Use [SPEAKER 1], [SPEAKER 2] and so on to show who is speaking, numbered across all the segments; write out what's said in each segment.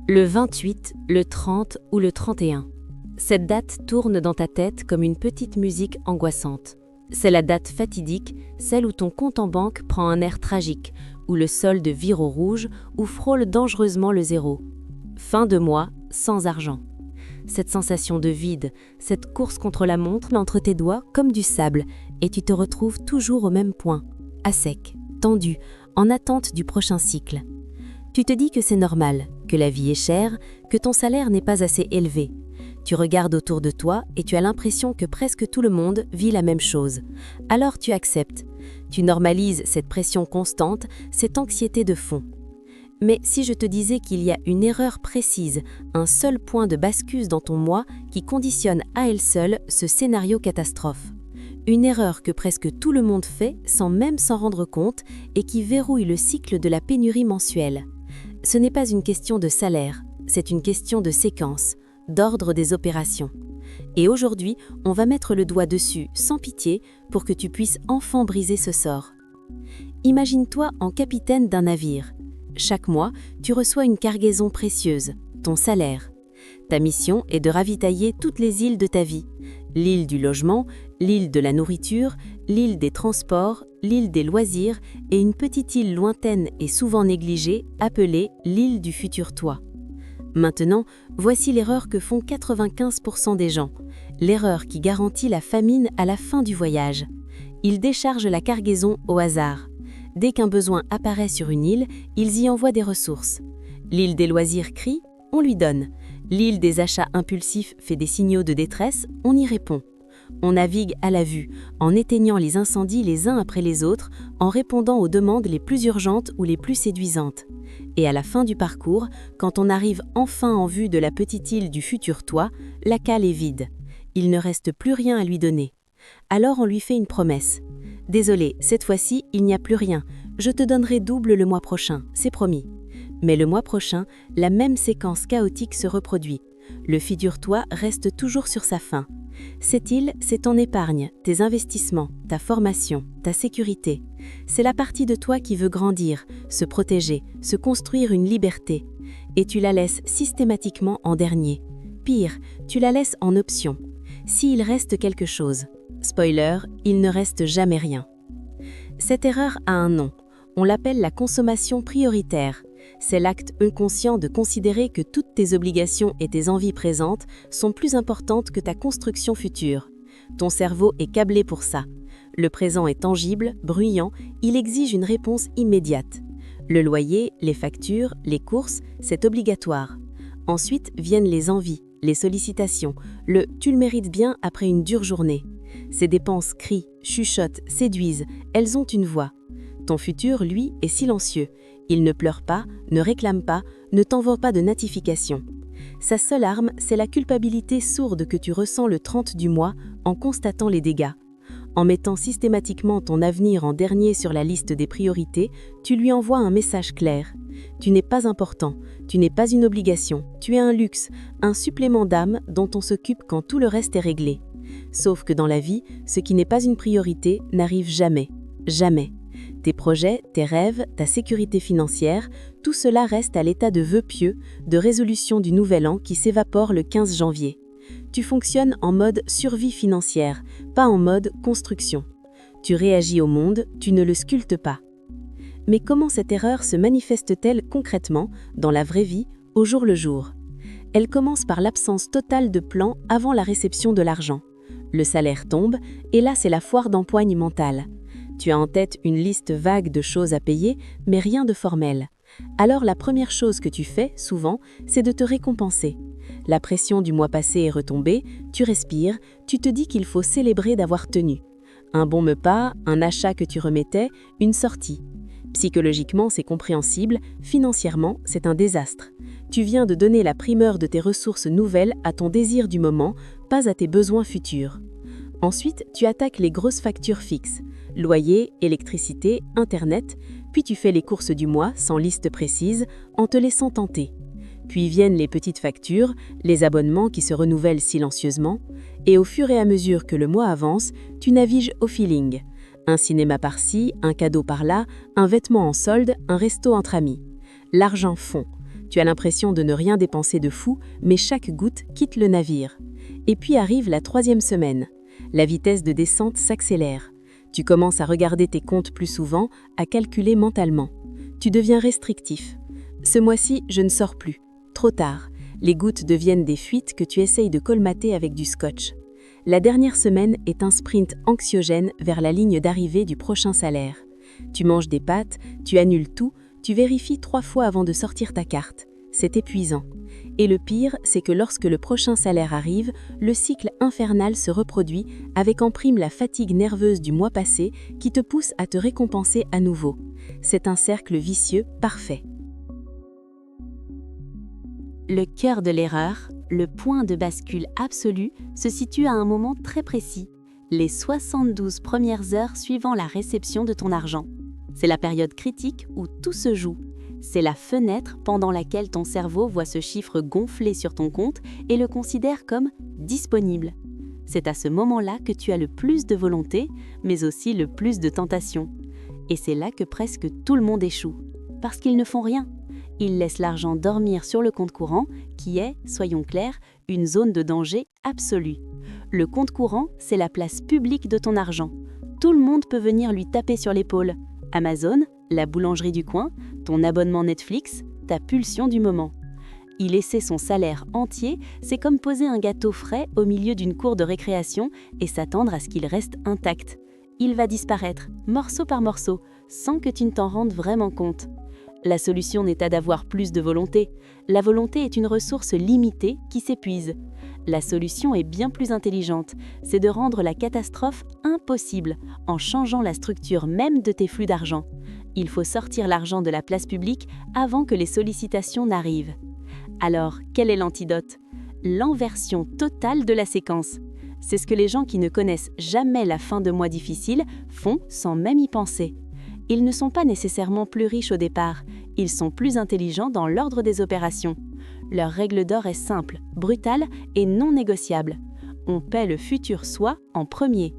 [SPEAKER 1] Le 28, le 30 ou le 31. Cette date tourne dans ta tête comme une petite musique angoissante. C'est la date fatidique, celle où ton compte en banque prend un air tragique, où le solde vire au rouge ou frôle dangereusement le zéro. Fin de mois, sans argent. Cette sensation de vide, cette course contre la montre entre tes doigts comme du sable, et tu te retrouves toujours au même point, à sec, tendu, en attente du prochain cycle. Tu te dis que c'est normal, que la vie est chère, que ton salaire n'est pas assez élevé. Tu regardes autour de toi et tu as l'impression que presque tout le monde vit la même chose. Alors tu acceptes. Tu normalises cette pression constante, cette anxiété de fond. Mais si je te disais qu'il y a une erreur précise, un seul point de bascule dans ton moi qui conditionne à elle seule ce scénario catastrophe. Une erreur que presque tout le monde fait sans même s'en rendre compte et qui verrouille le cycle de la pénurie mensuelle. Ce n'est pas une question de salaire, c'est une question de séquence, d'ordre des opérations. Et aujourd'hui, on va mettre le doigt dessus sans pitié pour que tu puisses enfin briser ce sort. Imagine-toi en capitaine d'un navire. Chaque mois, tu reçois une cargaison précieuse, ton salaire. Ta mission est de ravitailler toutes les îles de ta vie. L'île du logement, l'île de la nourriture, l'île des transports, l'île des loisirs et une petite île lointaine et souvent négligée appelée l'île du futur toi. Maintenant, voici l'erreur que font 95% des gens, l'erreur qui garantit la famine à la fin du voyage. Ils déchargent la cargaison au hasard. Dès qu'un besoin apparaît sur une île, ils y envoient des ressources. L'île des loisirs crie, on lui donne. L'île des achats impulsifs fait des signaux de détresse, on y répond. On navigue à la vue, en éteignant les incendies les uns après les autres, en répondant aux demandes les plus urgentes ou les plus séduisantes. Et à la fin du parcours, quand on arrive enfin en vue de la petite île du futur toi, la cale est vide. Il ne reste plus rien à lui donner. Alors on lui fait une promesse. « Désolé, cette fois-ci, il n'y a plus rien. Je te donnerai double le mois prochain, c'est promis. » Mais le mois prochain, la même séquence chaotique se reproduit. Le futur toi reste toujours sur sa faim. Cette île, c'est ton épargne, tes investissements, ta formation, ta sécurité. C'est la partie de toi qui veut grandir, se protéger, se construire une liberté. Et tu la laisses systématiquement en dernier. Pire, tu la laisses en option. S'il reste quelque chose. Spoiler, il ne reste jamais rien. Cette erreur a un nom. On l'appelle la consommation prioritaire. C'est l'acte inconscient de considérer que toutes tes obligations et tes envies présentes sont plus importantes que ta construction future. Ton cerveau est câblé pour ça. Le présent est tangible, bruyant, il exige une réponse immédiate. Le loyer, les factures, les courses, c'est obligatoire. Ensuite viennent les envies, les sollicitations, le « tu le mérites bien » après une dure journée. Ces dépenses crient, chuchotent, séduisent, elles ont une voix. Ton futur, lui, est silencieux. Il ne pleure pas, ne réclame pas, ne t'envoie pas de notification. Sa seule arme, c'est la culpabilité sourde que tu ressens le 30 du mois en constatant les dégâts. En mettant systématiquement ton avenir en dernier sur la liste des priorités, tu lui envoies un message clair. Tu n'es pas important, tu n'es pas une obligation, tu es un luxe, un supplément d'âme dont on s'occupe quand tout le reste est réglé. Sauf que dans la vie, ce qui n'est pas une priorité n'arrive jamais. Jamais. Tes projets, tes rêves, ta sécurité financière, tout cela reste à l'état de vœu pieux, de résolution du nouvel an qui s'évapore le 15 janvier. Tu fonctionnes en mode survie financière, pas en mode construction. Tu réagis au monde, tu ne le sculptes pas. Mais comment cette erreur se manifeste-t-elle concrètement, dans la vraie vie, au jour le jour ? Elle commence par l'absence totale de plan avant la réception de l'argent. Le salaire tombe, et là c'est la foire d'empoigne mentale. Tu as en tête une liste vague de choses à payer, mais rien de formel. Alors la première chose que tu fais, souvent, c'est de te récompenser. La pression du mois passé est retombée, tu respires, tu te dis qu'il faut célébrer d'avoir tenu. Un bon repas, un achat que tu remettais, une sortie. Psychologiquement, c'est compréhensible, financièrement, c'est un désastre. Tu viens de donner la primeur de tes ressources nouvelles à ton désir du moment, pas à tes besoins futurs. Ensuite, tu attaques les grosses factures fixes. Loyer, électricité, internet, puis tu fais les courses du mois sans liste précise, en te laissant tenter. Puis viennent les petites factures, les abonnements qui se renouvellent silencieusement, et au fur et à mesure que le mois avance, tu navigues au feeling. Un cinéma par-ci, un cadeau par-là, un vêtement en solde, un resto entre amis. L'argent fond. Tu as l'impression de ne rien dépenser de fou, mais chaque goutte quitte le navire. Et puis arrive la 3e semaine. La vitesse de descente s'accélère. Tu commences à regarder tes comptes plus souvent, à calculer mentalement. Tu deviens restrictif. Ce mois-ci, je ne sors plus. Trop tard. Les gouttes deviennent des fuites que tu essayes de colmater avec du scotch. La dernière semaine est un sprint anxiogène vers la ligne d'arrivée du prochain salaire. Tu manges des pâtes, tu annules tout, tu vérifies 3 fois avant de sortir ta carte. C'est épuisant. Et le pire, c'est que lorsque le prochain salaire arrive, le cycle infernal se reproduit avec en prime la fatigue nerveuse du mois passé qui te pousse à te récompenser à nouveau. C'est un cercle vicieux parfait. Le cœur de l'erreur, le point de bascule absolu, se situe à un moment très précis, les 72 premières heures suivant la réception de ton argent. C'est la période critique où tout se joue. C'est la fenêtre pendant laquelle ton cerveau voit ce chiffre gonfler sur ton compte et le considère comme disponible. C'est à ce moment-là que tu as le plus de volonté, mais aussi le plus de tentation. Et c'est là que presque tout le monde échoue, parce qu'ils ne font rien. Ils laissent l'argent dormir sur le compte courant, qui est, soyons clairs, une zone de danger absolue. Le compte courant, c'est la place publique de ton argent. Tout le monde peut venir lui taper sur l'épaule. Amazon, la boulangerie du coin, ton abonnement Netflix, ta pulsion du moment. Y laisser son salaire entier, c'est comme poser un gâteau frais au milieu d'une cour de récréation et s'attendre à ce qu'il reste intact. Il va disparaître, morceau par morceau, sans que tu ne t'en rendes vraiment compte. La solution n'est pas d'avoir plus de volonté. La volonté est une ressource limitée qui s'épuise. La solution est bien plus intelligente, c'est de rendre la catastrophe impossible en changeant la structure même de tes flux d'argent. Il faut sortir l'argent de la place publique avant que les sollicitations n'arrivent. Alors, quel est l'antidote? L'inversion totale de la séquence. C'est ce que les gens qui ne connaissent jamais la fin de mois difficile font sans même y penser. Ils ne sont pas nécessairement plus riches au départ, ils sont plus intelligents dans l'ordre des opérations. Leur règle d'or est simple, brutale et non négociable. On paie le futur soi en premier.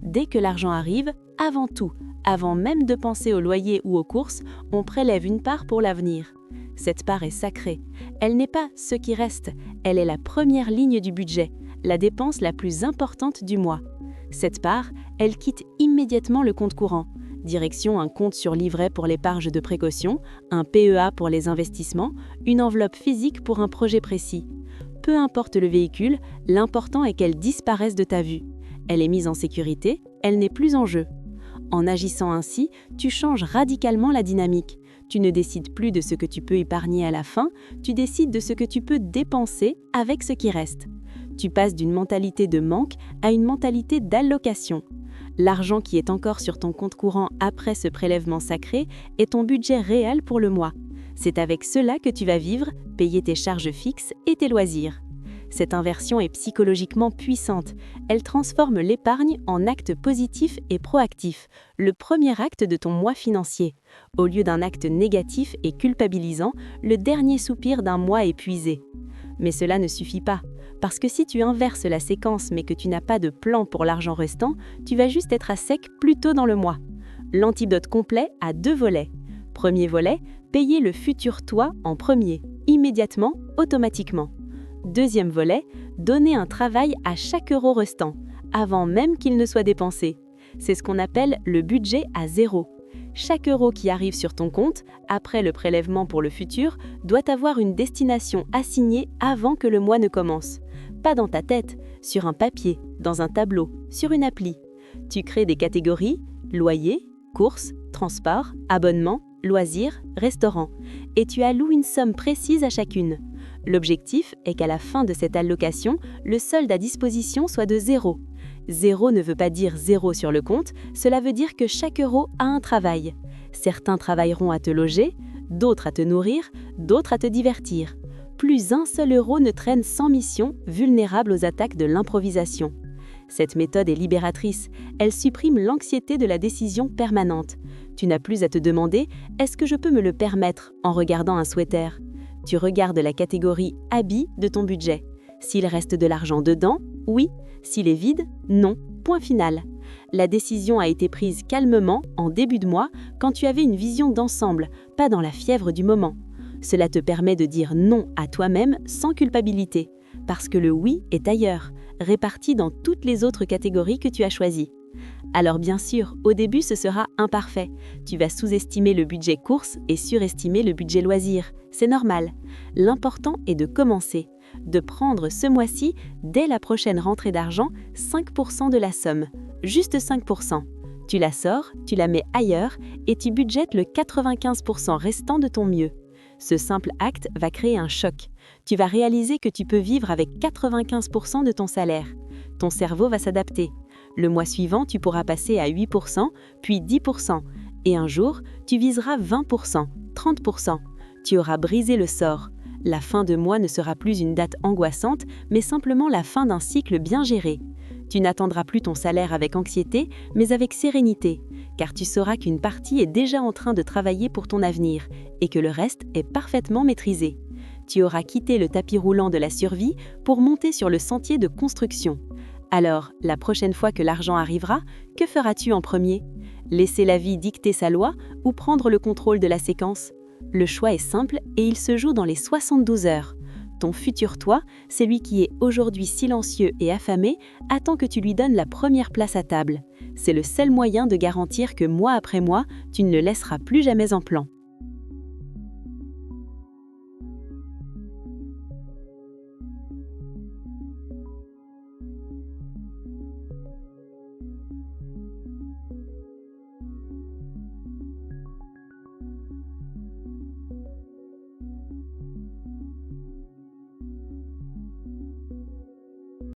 [SPEAKER 1] Dès que l'argent arrive, avant tout, avant même de penser au loyer ou aux courses, on prélève une part pour l'avenir. Cette part est sacrée. Elle n'est pas ce qui reste, elle est la première ligne du budget, la dépense la plus importante du mois. Cette part, elle quitte immédiatement le compte courant. Direction un compte sur livret pour l'épargne de précaution, un PEA pour les investissements, une enveloppe physique pour un projet précis. Peu importe le véhicule, l'important est qu'elle disparaisse de ta vue. Elle est mise en sécurité, elle n'est plus en jeu. En agissant ainsi, tu changes radicalement la dynamique. Tu ne décides plus de ce que tu peux épargner à la fin, tu décides de ce que tu peux dépenser avec ce qui reste. Tu passes d'une mentalité de manque à une mentalité d'allocation. L'argent qui est encore sur ton compte courant après ce prélèvement sacré est ton budget réel pour le mois. C'est avec cela que tu vas vivre, payer tes charges fixes et tes loisirs. Cette inversion est psychologiquement puissante. Elle transforme l'épargne en acte positif et proactif, le premier acte de ton mois financier. Au lieu d'un acte négatif et culpabilisant, le dernier soupir d'un mois épuisé. Mais cela ne suffit pas. Parce que si tu inverses la séquence mais que tu n'as pas de plan pour l'argent restant, tu vas juste être à sec plus tôt dans le mois. L'antidote complet a 2 volets. Premier volet, payer le futur toi en premier, immédiatement, automatiquement. Deuxième volet, donner un travail à chaque euro restant, avant même qu'il ne soit dépensé. C'est ce qu'on appelle le budget à zéro. Chaque euro qui arrive sur ton compte, après le prélèvement pour le futur, doit avoir une destination assignée avant que le mois ne commence. Pas dans ta tête, sur un papier, dans un tableau, sur une appli. Tu crées des catégories, loyer, courses, transport, abonnement, loisirs, restaurant, et tu alloues une somme précise à chacune. L'objectif est qu'à la fin de cette allocation, le solde à disposition soit de 0. 0 ne veut pas dire 0 sur le compte, cela veut dire que chaque euro a un travail. Certains travailleront à te loger, d'autres à te nourrir, d'autres à te divertir. Plus un seul euro ne traîne sans mission, vulnérable aux attaques de l'improvisation. Cette méthode est libératrice, elle supprime l'anxiété de la décision permanente. Tu n'as plus à te demander « est-ce que je peux me le permettre ?» en regardant un sweater. Tu regardes la catégorie « habits » de ton budget. S'il reste de l'argent dedans, oui. S'il est vide, non. Point final. La décision a été prise calmement, en début de mois, quand tu avais une vision d'ensemble, pas dans la fièvre du moment.
[SPEAKER 2] Cela te permet de dire non à toi-même sans culpabilité, parce que le oui est ailleurs, réparti dans toutes les autres catégories que tu as choisies. Alors bien sûr, au début ce sera imparfait. Tu vas sous-estimer le budget course et surestimer le budget loisir. C'est normal. L'important est de commencer, de prendre ce mois-ci, dès la prochaine rentrée d'argent, 5% de la somme. Juste 5%. Tu la sors, tu la mets ailleurs et tu budgètes le 95% restant de ton mieux. Ce simple acte va créer un choc. Tu vas réaliser que tu peux vivre avec 95% de ton salaire. Ton cerveau va s'adapter. Le mois suivant, tu pourras passer à 8%, puis 10%. Et un jour, tu viseras 20%, 30%. Tu auras brisé le sort. La fin de mois ne sera plus une date angoissante, mais simplement la fin d'un cycle bien géré. Tu n'attendras plus ton salaire avec anxiété, mais avec sérénité, car tu sauras qu'une partie est déjà en train de travailler pour ton avenir et que le reste est parfaitement maîtrisé. Tu auras quitté le tapis roulant de la survie pour monter sur le sentier de construction. Alors, la prochaine fois que l'argent arrivera, que feras-tu en premier? Laisser la vie dicter sa loi ou prendre le contrôle de la séquence? Le choix est simple et il se joue dans les 72 heures. Ton futur toi, celui qui est aujourd'hui silencieux et affamé, attend que tu lui donnes la première place à table. C'est le seul moyen de garantir que mois après mois, tu ne le laisseras plus jamais en plan.